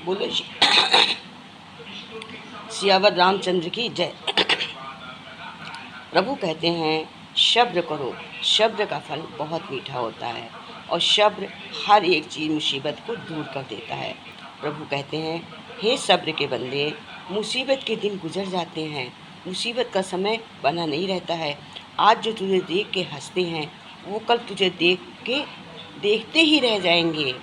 बोलो सियावर रामचंद्र की जय। प्रभु कहते हैं सब्र करो, सब्र का फल बहुत मीठा होता है और सब्र हर एक चीज़ मुसीबत को दूर कर देता है। प्रभु कहते हैं हे सब्र के बंदे, मुसीबत के दिन गुजर जाते हैं, मुसीबत का समय बना नहीं रहता है। आज जो तुझे देख के हंसते हैं वो कल तुझे देखते ही रह जाएंगे।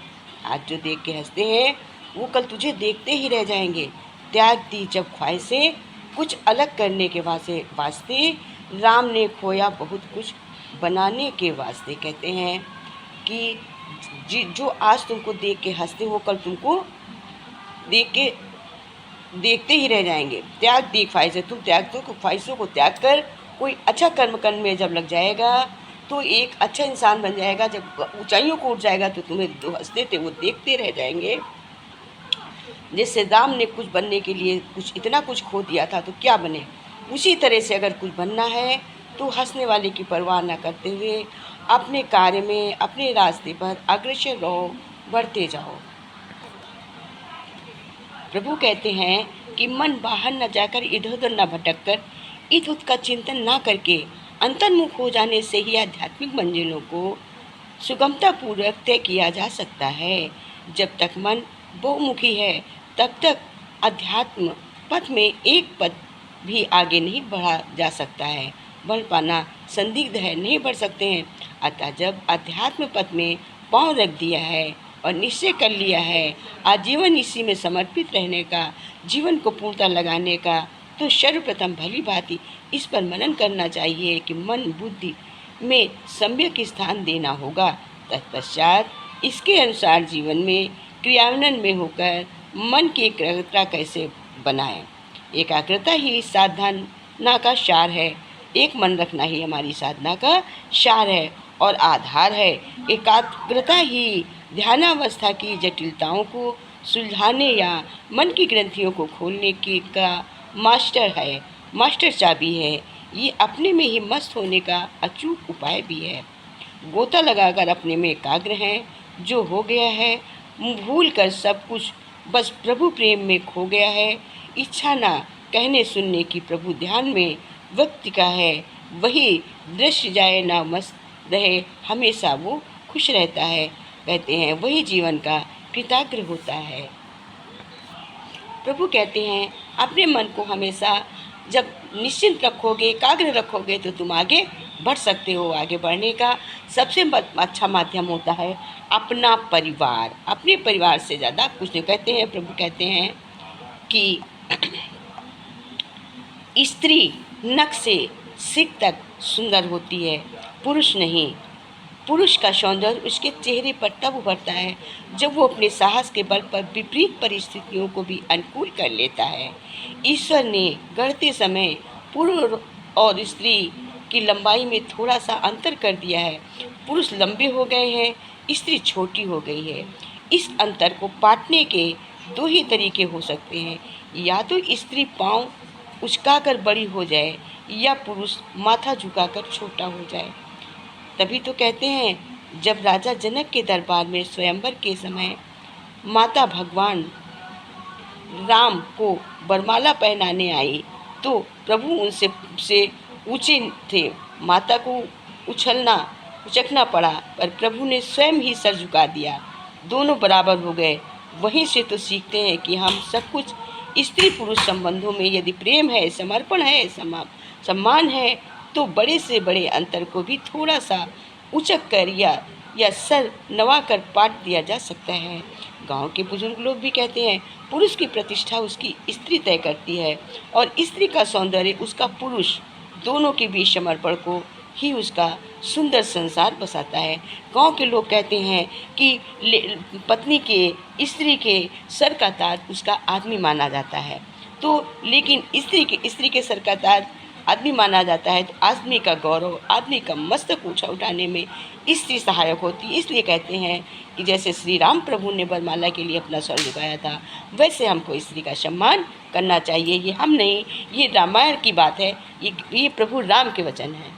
आज जो देख के हंसते हैं वो कल तुझे देखते ही रह जाएंगे। त्याग दी जब ख्वाहिशें कुछ अलग करने के वास्ते, राम ने खोया बहुत कुछ बनाने के वास्ते। कहते हैं कि जो आज तुमको देख के हंसते वो कल तुमको देखते ही रह जाएंगे। त्याग दी ख्वाहिशें, तुम ख्वाहिशों को त्याग कर कोई अच्छा कर्म करने में जब लग जाएगा तो एक अच्छा इंसान बन जाएगा। जब ऊंचाइयों को उठ जाएगा तो तुम्हें जो हंसते थे वो देखते रह जाएंगे। जैसे राम ने कुछ बनने के लिए इतना कुछ खो दिया था तो क्या बने, उसी तरह से अगर कुछ बनना है तो हंसने वाले की परवाह न करते हुए अपने कार्य में, अपने रास्ते पर अग्रसर रहो, बढ़ते जाओ। प्रभु कहते हैं कि मन बाहर न जाकर, इधर उधर न भटक कर, इध उध का चिंतन ना करके अंतर्मुख हो जाने से ही आध्यात्मिक मंजिलों को सुगमता पूर्वक तय किया जा सकता है। जब तक मन बहुमुखी है तब तक अध्यात्म पथ में एक पद भी आगे नहीं बढ़ा जा सकता है। बढ़ पाना संदिग्ध है, नहीं बढ़ सकते हैं। अतः जब अध्यात्म पथ में पांव रख दिया है और निश्चय कर लिया है आजीवन इसी में समर्पित रहने का, जीवन को पूर्णता लगाने का, तो सर्वप्रथम भली भांति इस पर मनन करना चाहिए कि मन बुद्धि में सम्यक स्थान देना होगा। तत्पश्चात इसके अनुसार जीवन में क्रियान्वयन में होकर मन की एकाग्रता कैसे बनाएं। एकाग्रता ही साधना का सार है। एक मन रखना ही हमारी साधना का सार है और आधार है। एकाग्रता ही ध्यानावस्था की जटिलताओं को सुलझाने या मन की ग्रंथियों को खोलने की का मास्टर चाबी है। ये अपने में ही मस्त होने का अचूक उपाय भी है। गोता लगाकर अपने में एकाग्र हैं, जो हो गया है भूल कर सब कुछ बस प्रभु प्रेम में खो गया है। इच्छा ना कहने सुनने की प्रभु ध्यान में व्यक्ति का है, वही दृश्य जाए ना मस्त रहे, हमेशा वो खुश रहता है। कहते हैं वही जीवन का कृताग्र होता है। प्रभु कहते हैं अपने मन को हमेशा जब निश्चिंत रखोगे, एकाग्र रखोगे तो तुम आगे बढ़ सकते हो। आगे बढ़ने का सबसे अच्छा माध्यम होता है अपना परिवार। अपने परिवार से ज़्यादा कुछ नहीं। कहते हैं प्रभु कहते हैं कि स्त्री नख से सिर तक सुंदर होती है, पुरुष नहीं। पुरुष का सौंदर्य उसके चेहरे पर तब उभरता है जब वो अपने साहस के बल पर विपरीत परिस्थितियों को भी अनुकूल कर लेता है। ईश्वर ने गढ़ते समय पुरुष और स्त्री की लंबाई में थोड़ा सा अंतर कर दिया है। पुरुष लंबे हो गए हैं, स्त्री छोटी हो गई है। इस अंतर को पाटने के दो ही तरीके हो सकते हैं, या तो स्त्री पाँव उचकाकर बड़ी हो जाए या पुरुष माथा झुकाकर छोटा हो जाए। तभी तो कहते हैं जब राजा जनक के दरबार में स्वयंवर के समय माता भगवान राम को वरमाला पहनाने आई तो प्रभु उनसे ऊंचे थे। माता को उचकना पड़ा, पर प्रभु ने स्वयं ही सर झुका दिया, दोनों बराबर हो गए। वहीं से तो सीखते हैं कि हम सब कुछ स्त्री पुरुष संबंधों में यदि प्रेम है, समर्पण है, सम्मान है तो बड़े से बड़े अंतर को भी थोड़ा सा उचक कर या सर नवा कर पाट दिया जा सकता है। गांव के बुजुर्ग लोग भी कहते हैं पुरुष की प्रतिष्ठा उसकी स्त्री तय करती है और स्त्री का सौंदर्य उसका पुरुष, दोनों के बीच समर्पण को ही उसका सुंदर संसार बसाता है। गांव के लोग कहते हैं कि पत्नी के, स्त्री के सर का ताज उसका आदमी माना जाता है। तो लेकिन स्त्री के सर का ताज आदमी माना जाता है तो आदमी का गौरव, आदमी का मस्तक ऊंचा उठाने में स्त्री सहायक होती है। इसलिए कहते हैं कि जैसे श्री राम प्रभु ने वरमाला के लिए अपना सर झुकाया था, वैसे हमको स्त्री का सम्मान करना चाहिए। ये हम नहीं, ये रामायण की बात है, ये प्रभु राम के वचन हैं।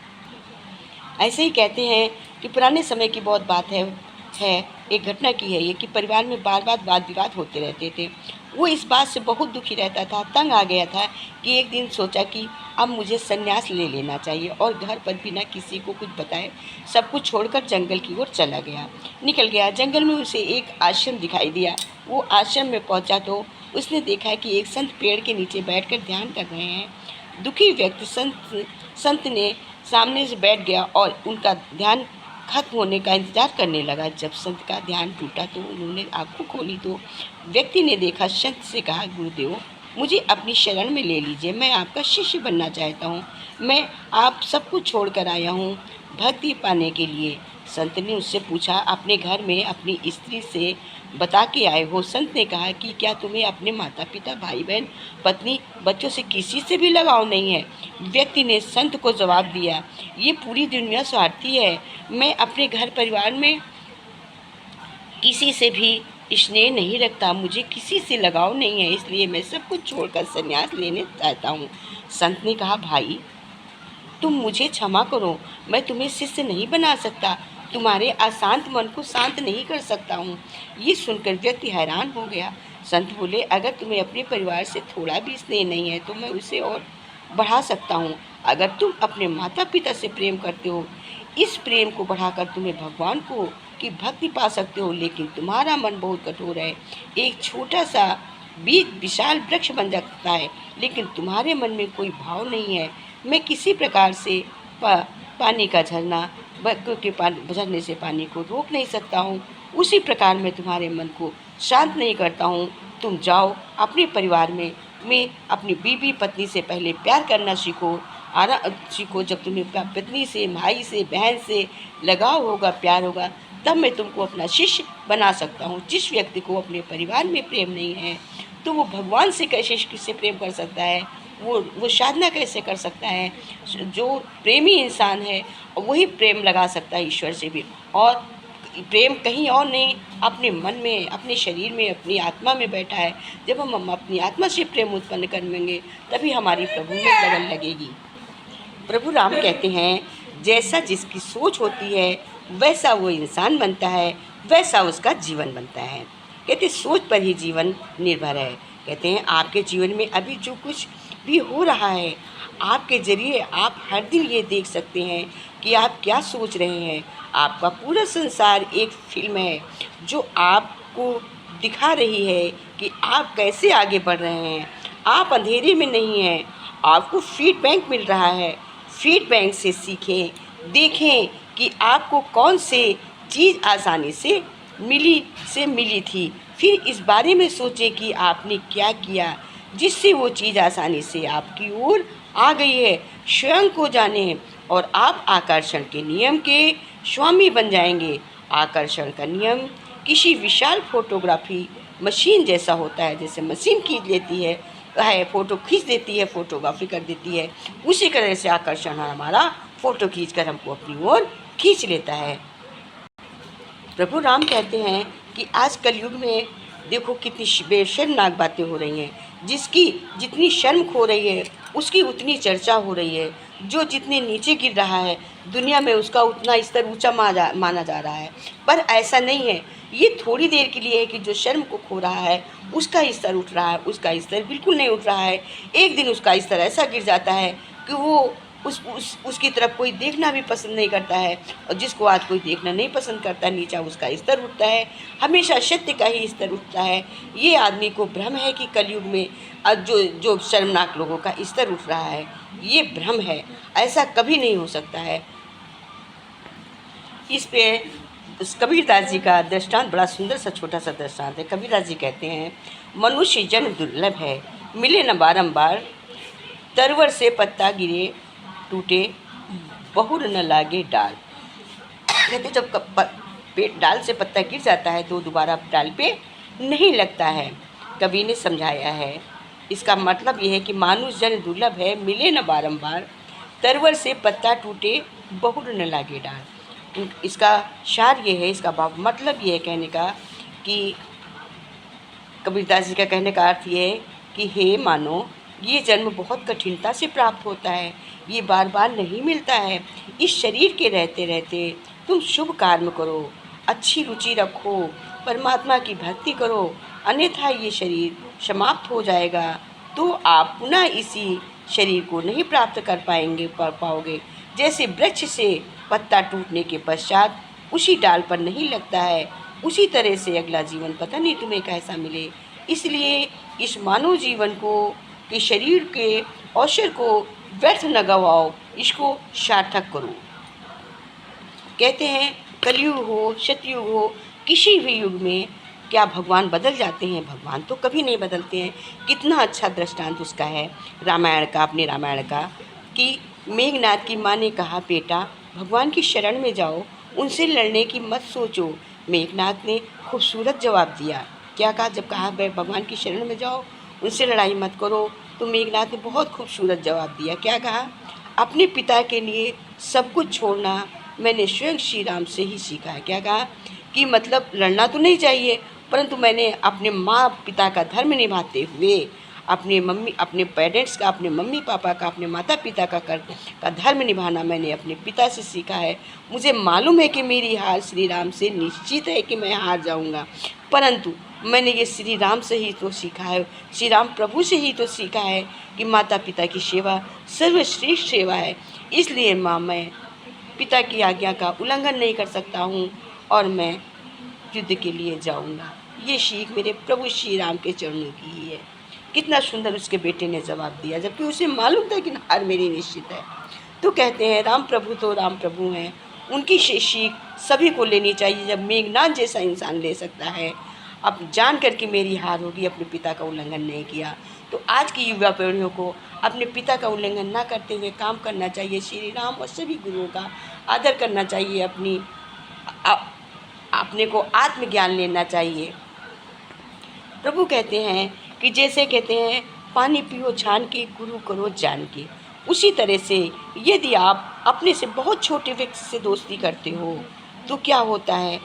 ऐसे ही कहते हैं कि पुराने समय की बहुत बात है एक घटना की है ये कि परिवार में बार बार वाद विवाद होते रहते थे। वो इस बात से बहुत दुखी रहता था, तंग आ गया था कि एक दिन सोचा कि अब मुझे संन्यास ले लेना चाहिए और घर पर बिना किसी को कुछ बताए सब कुछ छोड़कर जंगल की ओर चला गया। निकल गया। जंगल में उसे एक आश्रम दिखाई दिया। वो आश्रम में पहुंचा तो उसने देखा कि एक संत पेड़ के नीचे बैठकर ध्यान कर रहे हैं। दुखी व्यक्ति संत ने सामने से बैठ गया और उनका ध्यान खत्म होने का इंतजार करने लगा। जब संत का ध्यान टूटा तो उन्होंने आंखें खोली तो व्यक्ति ने देखा। संत से कहा, गुरुदेव मुझे अपनी शरण में ले लीजिए, मैं आपका शिष्य बनना चाहता हूँ। मैं आप सब कुछ छोड़ कर आया हूँ भक्ति पाने के लिए। संत ने उससे पूछा, अपने घर में अपनी स्त्री से बता के आए हो? संत ने कहा कि क्या तुम्हें अपने माता पिता, भाई बहन, पत्नी, बच्चों से किसी से भी लगाव नहीं है? व्यक्ति ने संत को जवाब दिया, ये पूरी दुनिया स्वार्थी है। मैं अपने घर परिवार में किसी से भी स्नेह नहीं रखता, मुझे किसी से लगाव नहीं है, इसलिए मैं सब कुछ छोड़कर संन्यास लेने चाहता हूँ। संत ने कहा, भाई तुम मुझे क्षमा करो, मैं तुम्हें शिष्य नहीं बना सकता, तुम्हारे अशांत मन को शांत नहीं कर सकता हूँ। ये सुनकर व्यक्ति हैरान हो गया। संत बोले, अगर तुम्हें अपने परिवार से थोड़ा भी स्नेह नहीं है तो मैं उसे और बढ़ा सकता हूँ। अगर तुम अपने माता पिता से प्रेम करते हो, इस प्रेम को बढ़ाकर तुम्हें भगवान को की भक्ति पा सकते हो, लेकिन तुम्हारा मन बहुत कठोर है। एक छोटा सा बीज विशाल वृक्ष बन सकता है, लेकिन तुम्हारे मन में कोई भाव नहीं है। मैं किसी प्रकार से पानी का झरना के झरने से पानी को रोक नहीं सकता हूँ, उसी प्रकार मैं तुम्हारे मन को शांत नहीं करता हूँ। तुम जाओ अपने परिवार में अपनी बीवी पत्नी से पहले प्यार करना सीखो। जब तुम्हें पत्नी से, भाई से, बहन से लगाव होगा, प्यार होगा, तब मैं तुमको अपना शिष्य बना सकता हूँ। जिस व्यक्ति को अपने परिवार में प्रेम नहीं है तो वो भगवान से कैसे प्रेम कर सकता है? वो साधना कैसे कर सकता है? जो प्रेमी इंसान है वही प्रेम लगा सकता है ईश्वर से भी। और प्रेम कहीं और नहीं, अपने मन में, अपने शरीर में, अपनी आत्मा में बैठा है। जब हम अपनी आत्मा से प्रेम उत्पन्न करेंगे तभी हमारी प्रभु में लगन लगेगी। प्रभु राम कहते हैं, जैसा जिसकी सोच होती है वैसा वो इंसान बनता है, वैसा उसका जीवन बनता है। कहते सोच पर ही जीवन निर्भर है। कहते हैं आपके जीवन में अभी जो कुछ भी हो रहा है, आपके जरिए आप हर दिन ये देख सकते हैं कि आप क्या सोच रहे हैं। आपका पूरा संसार एक फिल्म है जो आपको दिखा रही है कि आप कैसे आगे बढ़ रहे हैं। आप अंधेरे में नहीं हैं, आपको फीडबैक मिल रहा है। फीडबैक से सीखें, देखें कि आपको कौन से चीज़ आसानी से मिली थी। फिर इस बारे में सोचें कि आपने क्या किया जिससे वो चीज़ आसानी से आपकी ओर आ गई है। स्वयं को जानें और आप आकर्षण के नियम के स्वामी बन जाएंगे। आकर्षण का नियम किसी विशाल फोटोग्राफी मशीन जैसा होता है। जैसे मशीन खींच लेती है, फ़ोटो खींच देती है, फोटोग्राफी कर देती है, उसी तरह से आकर्षण हमारा फ़ोटो खींचकर हमको अपनी ओर खींच लेता है। प्रभु राम कहते हैं कि आज कलयुग में देखो कितनी बेशर्मनाक बातें हो रही हैं। जिसकी जितनी शर्म खो रही है उसकी उतनी चर्चा हो रही है। जो जितने नीचे गिर रहा है दुनिया में उसका उतना स्तर ऊंचा माना जा रहा है। पर ऐसा नहीं है, ये थोड़ी देर के लिए है कि जो शर्म को खो रहा है उसका स्तर उठ रहा है। उसका स्तर बिल्कुल नहीं उठ रहा है। एक दिन उसका स्तर ऐसा गिर जाता है कि वो उसकी तरफ कोई देखना भी पसंद नहीं करता है। और जिसको आज कोई देखना नहीं पसंद करता, नीचा उसका स्तर उठता है। हमेशा सत्य का ही स्तर उठता है। ये आदमी को भ्रम है कि कलयुग में जो शर्मनाक लोगों का स्तर उठ रहा है, ये भ्रम है। ऐसा कभी नहीं हो सकता है। इस पे कबीरदास जी का दृष्टांत बड़ा सुंदर सा छोटा सा दृष्टांत है। कबीरदास जी कहते हैं, मनुष्य जन्म दुर्लभ है, मिले न बारंबार, तरवर से पत्ता गिरे टूटे, बहुर न लागे डाल। कहते जब डाल से पत्ता गिर जाता है तो दोबारा डाल पे नहीं लगता है। कवि ने समझाया है, इसका मतलब यह है कि मानुष जन्म दुर्लभ है, मिले न बारंबार, तरवर से पत्ता टूटे, बहुर न लागे डाल। इसका सार ये है, इसका मतलब ये है कहने का कि कबीरदास जी का कहने का अर्थ ये है कि हे मानो, ये जन्म बहुत कठिनता से प्राप्त होता है, ये बार बार नहीं मिलता है। इस शरीर के रहते रहते तुम शुभ कर्म करो, अच्छी रुचि रखो, परमात्मा की भक्ति करो, अन्यथा ये शरीर समाप्त हो जाएगा तो आप पुनः इसी शरीर को नहीं प्राप्त कर पाओगे। जैसे वृक्ष से पत्ता टूटने के पश्चात उसी डाल पर नहीं लगता है, उसी तरह से अगला जीवन पता नहीं तुम्हें कैसा मिले। इसलिए इस मानव जीवन को कि शरीर के अवसर को व्यर्थ न गवाओ, इसको सार्थक करो। कहते हैं कलयुग हो, सतयुग हो, किसी भी युग में क्या भगवान बदल जाते हैं? भगवान तो कभी नहीं बदलते हैं। कितना अच्छा दृष्टांत उसका है रामायण का, अपने रामायण का, कि मेघनाथ की माँ ने कहा बेटा भगवान की शरण में जाओ, उनसे लड़ने की मत सोचो। मेघनाथ ने खूबसूरत जवाब दिया। क्या कहा? जब कहा भगवान की शरण में जाओ, उनसे लड़ाई मत करो, तो मेघनाथ ने बहुत खूबसूरत जवाब दिया। क्या कहा? अपने पिता के लिए सब कुछ छोड़ना मैंने स्वयं श्री राम से ही सीखा है। क्या कहा? कि मतलब लड़ना तो नहीं चाहिए, परंतु मैंने अपने माँ पिता का धर्म निभाते हुए अपने पेरेंट्स का, अपने मम्मी पापा का, अपने माता पिता का धर्म निभाना मैंने अपने पिता से सीखा है। मुझे मालूम है कि मेरी हार श्री राम से निश्चित है कि मैं हार जाऊंगा, परंतु मैंने ये श्री राम से ही तो सीखा है, श्री राम प्रभु से ही तो सीखा है कि माता पिता की सेवा सर्वश्रेष्ठ सेवा है। इसलिए माँ मैं पिता की आज्ञा का उल्लंघन नहीं कर सकता हूँ और मैं युद्ध के लिए जाऊँगा। ये सीख मेरे प्रभु श्री राम के चरणों की ही है। कितना सुंदर उसके बेटे ने जवाब दिया, जबकि उसे मालूम था कि हार मेरी निश्चित है। तो कहते हैं राम प्रभु तो राम प्रभु हैं, उनकी सीख सभी को लेनी चाहिए। जब मेघनाथ जैसा इंसान ले सकता है, अब जान कर कि मेरी हार होगी, अपने पिता का उल्लंघन नहीं किया, तो आज की युवा पीढ़ियों को अपने पिता का उल्लंघन ना करते हुए काम करना चाहिए। श्री राम और सभी गुरुओं का आदर करना चाहिए, अपने को आत्मज्ञान लेना चाहिए। प्रभु कहते हैं कि जैसे कहते हैं पानी पियो छान के, गुरु करो जान के, उसी तरह से यदि आप अपने से बहुत छोटे व्यक्ति से दोस्ती करते हो तो क्या होता है,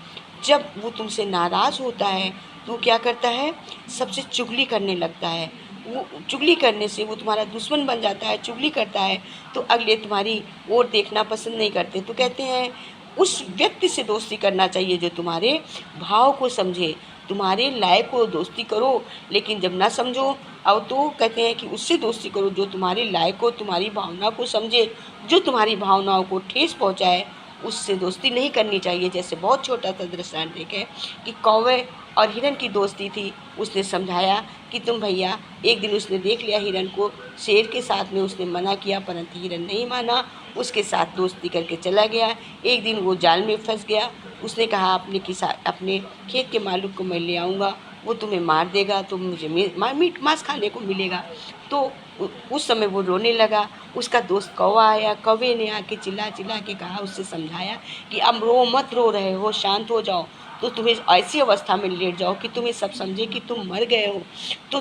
जब वो तुमसे नाराज़ होता है तो क्या करता है, सबसे चुगली करने लगता है। वो चुगली करने से वो तुम्हारा दुश्मन बन जाता है। चुगली करता है तो अगले तुम्हारी ओर देखना पसंद नहीं करते। तो कहते हैं उस व्यक्ति से दोस्ती करना चाहिए जो तुम्हारे भाव को समझे, तुम्हारे लायक को दोस्ती करो। लेकिन जब ना समझो अब तो कहते हैं कि उससे दोस्ती करो जो तुम्हारे लायक को, तुम्हारी भावना को समझे। जो तुम्हारी भावनाओं को ठेस पहुंचाए उससे दोस्ती नहीं करनी चाहिए। जैसे बहुत छोटा सा दृष्टांत देखें कि कौवे और हिरन की दोस्ती थी। उसने समझाया कि तुम भैया, एक दिन उसने देख लिया हिरन को शेर के साथ में, उसने मना किया परंतु हिरन नहीं माना, उसके साथ दोस्ती करके चला गया। एक दिन वो जाल में फंस गया। उसने कहा अपने खेत के मालिक को मैं ले आऊँगा, वो तुम्हें मार देगा तो मुझे मीट मांस खाने को मिलेगा। तो उस समय वो रोने लगा। उसका दोस्त कौवा आया, कौवे ने आके चिल्ला चिल्ला के कहा, उससे समझाया कि अब रो मत, रो रहे हो, शांत हो जाओ। तो तुम्हें ऐसी अवस्था में लेट जाओ कि तुम्हें सब समझे कि तुम मर गए हो, तो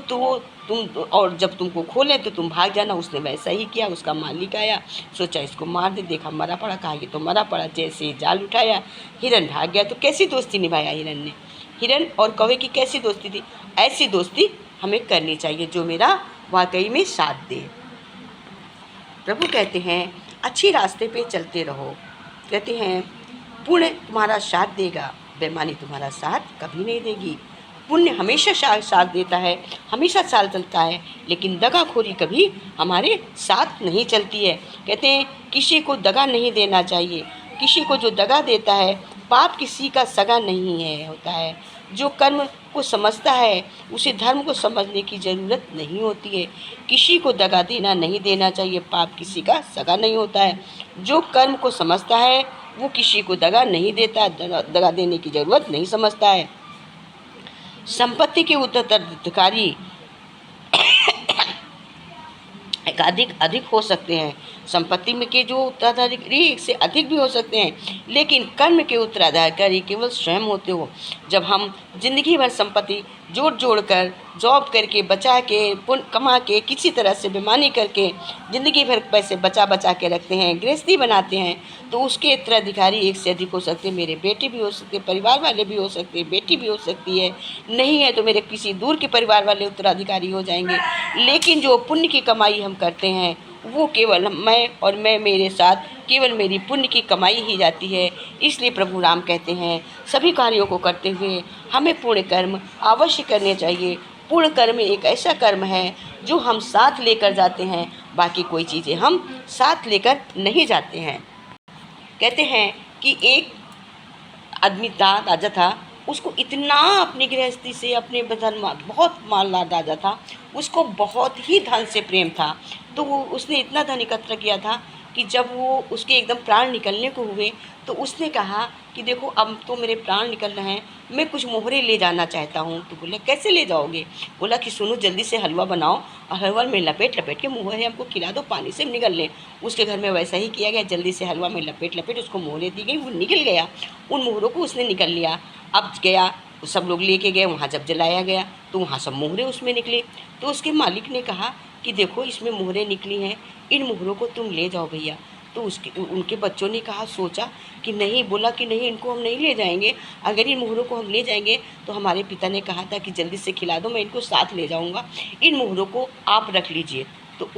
तुम और जब तुमको खोले तो तुम भाग जाना। उसने वैसा ही किया। उसका मालिक आया, सोचा इसको मार दे, देखा मरा पड़ा, कहा ये तो मरा पड़ा। जैसे जाल उठाया, हिरन भाग गया। तो कैसी दोस्ती निभाया हिरन ने? हिरन और कौवे की कैसी दोस्ती थी? ऐसी दोस्ती हमें करनी चाहिए जो मेरा वाकई में साथ दे। प्रभु कहते हैं अच्छी रास्ते पे चलते रहो। कहते हैं पुण्य तुम्हारा साथ देगा, बेईमानी तुम्हारा साथ कभी नहीं देगी। पुण्य हमेशा साथ देता है, हमेशा साथ चलता है, लेकिन दगाखोरी कभी हमारे साथ नहीं चलती है। कहते हैं किसी को दगा नहीं देना चाहिए। किसी को जो दगा देता है, पाप किसी का सगा नहीं है होता है। जो कर्म को समझता है उसे धर्म को समझने की ज़रूरत नहीं होती है। किसी को दगा देना नहीं देना चाहिए, पाप किसी का सगा नहीं होता है। जो कर्म को समझता है वो किसी को दगा नहीं देता, दगा देने की ज़रूरत नहीं समझता है। संपत्ति के उत्तराधिकारी अधिक हो सकते हैं। संपत्ति में के जो उत्तराधिकारी एक से अधिक भी हो सकते हैं, लेकिन कर्म के उत्तराधिकारी केवल स्वयं होते हो। जब हम जिंदगी भर संपत्ति जोड़ कर, जॉब करके, बचा के, पुण्य कमा के, किसी तरह से बेईमानी करके ज़िंदगी भर पैसे बचा के रखते हैं, गृहस्थी बनाते हैं, तो उसके उत्तराधिकारी एक से अधिक हो सकते हैं। मेरे बेटे भी हो सकते, परिवार वाले भी हो सकते, बेटी भी हो सकती है, नहीं है तो मेरे किसी दूर के परिवार वाले उत्तराधिकारी हो जाएंगे। लेकिन जो पुण्य की कमाई हम करते हैं वो केवल मैं मेरे साथ केवल मेरी पुण्य की कमाई ही जाती है। इसलिए प्रभु राम कहते हैं सभी कार्यों को करते हुए हमें पुण्य कर्म अवश्य करने चाहिए। पुण्य कर्म एक ऐसा कर्म है जो हम साथ लेकर जाते हैं, बाकी कोई चीज़ें हम साथ लेकर नहीं जाते हैं। कहते हैं कि एक आदमी था, राजा था, उसको इतना अपनी गृहस्थी से अपने धन, बहुत मालदार राजा था, उसको बहुत ही धन से प्रेम था। तो वो उसने इतना धन एकत्र किया था कि जब वो उसके एकदम प्राण निकलने को हुए तो उसने कहा कि देखो अब तो मेरे प्राण निकल रहे हैं, मैं कुछ मोहरे ले जाना चाहता हूँ। तो बोले कैसे ले जाओगे? बोला कि सुनो जल्दी से हलवा बनाओ और हलवा में लपेट लपेट के मोहरे हमको खिला दो, पानी से निकल लें। उसके घर में वैसा ही किया गया, जल्दी से हलवा में लपेट लपेट उसको मोहरे दी गई, वो निकल गया। उन मोहरों को उसने निकल लिया। अब गया, सब लोग लेके गए वहाँ, जब जलाया गया तो वहाँ सब मोहरे उसमें निकले। तो उसके मालिक ने कहा कि देखो इसमें मोहरे निकली हैं, इन मोहरों को तुम ले जाओ भैया। तो उनके बच्चों ने कहा, सोचा कि नहीं, बोला कि नहीं इनको हम नहीं ले जाएंगे, अगर इन मोहरों को हम ले जाएंगे तो हमारे पिता ने कहा था कि जल्दी से खिला दो, मैं इनको साथ ले जाऊंगा, इन मोहरों को आप रख लीजिए। तो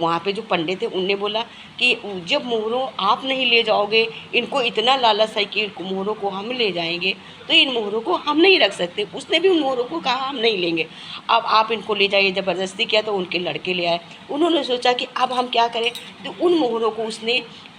वहाँ पे जो पंडित थे उनने बोला कि जब मोहरों आप नहीं ले जाओगे, इनको इतना लालच है कि मोहरों को हम ले जाएंगे, तो इन मोहरों को हम नहीं रख सकते। उसने भी उन मोहरों को कहा हम नहीं लेंगे, अब आप इनको ले जाइए। ज़बरदस्ती किया तो उनके लड़के ले आए। उन्होंने सोचा कि अब हम क्या करें, तो उन मोहरों को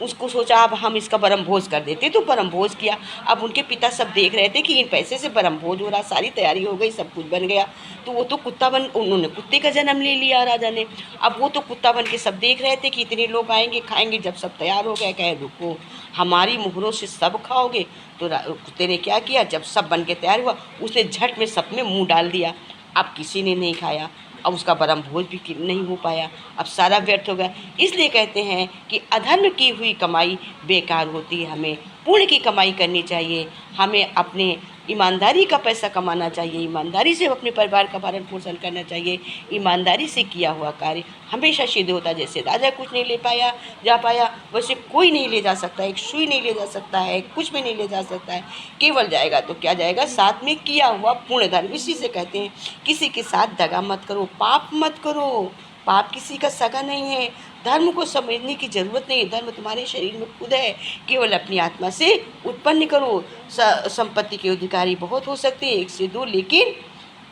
उसको सोचा अब हम इसका परम भोज कर देते, तो परम भोज किया। अब उनके पिता सब देख रहे थे कि इन पैसे से परम भोज हो रहा, सारी तैयारी हो गई, सब कुछ बन गया। तो वो तो उन्होंने कुत्ते का जन्म ले लिया राजा ने। अब वो तो कुत्ता बन के सब देख रहे थे कि इतने लोग आएंगे खाएंगे। जब सब तैयार हो गए, कहे रुको, हमारी मोहरों से सब खाओगे? तो कुत्ते ने क्या किया, जब सब बन के तैयार हुआ उसने झट में सब में मुँह डाल दिया। अब किसी ने नहीं खाया, अब उसका परम भोज भी नहीं हो पाया, अब सारा व्यर्थ हो गया। इसलिए कहते हैं कि अधर्म की हुई कमाई बेकार होती है, हमें पुण्य की कमाई करनी चाहिए, हमें अपने ईमानदारी का पैसा कमाना चाहिए, ईमानदारी से अपने परिवार का भरण पोषण करना चाहिए। ईमानदारी से किया हुआ कार्य हमेशा सिद्ध होता है। जैसे राजा कुछ नहीं ले पाया जा पाया, वैसे कोई नहीं ले जा सकता, एक सुई नहीं ले जा सकता है, कुछ भी नहीं ले जा सकता है। केवल जाएगा तो क्या जाएगा, साथ में किया हुआ पुण्य धर्म। इसी से कहते हैं किसी के साथ दगा मत करो, पाप मत करो, पाप किसी का सगा नहीं है। धर्म को समझने की ज़रूरत नहीं है, धर्म तुम्हारे शरीर में खुद है, केवल अपनी आत्मा से उत्पन्न करो। संपत्ति के अधिकारी बहुत हो सकते हैं, एक से दो, लेकिन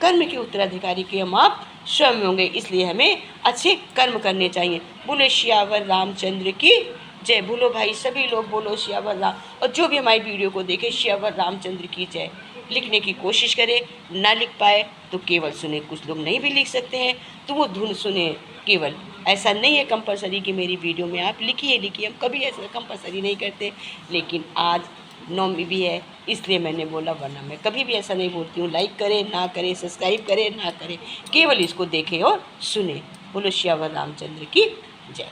कर्म के उत्तराधिकारी के हम आप स्वयं होंगे। इसलिए हमें अच्छे कर्म करने चाहिए। बोलो सियावर रामचंद्र की जय। बोलो भाई सभी लोग बोलो सियावर राम, और जो भी हमारी वीडियो को देखे सियावर रामचंद्र की जय लिखने की कोशिश करें। ना लिख पाए तो केवल सुने, कुछ लोग नहीं भी लिख सकते हैं तो वो धुन सुने केवल। ऐसा नहीं है कंपलसरी कि मेरी वीडियो में आप लिखिए, हम कभी ऐसा कंपलसरी नहीं करते। लेकिन आज नवमी भी है इसलिए मैंने बोला, वरना मैं कभी भी ऐसा नहीं बोलती हूँ। लाइक करें ना करें, सब्सक्राइब करें ना करें, केवल इसको देखें और सुने। बोलो सियावर रामचंद्र की जय।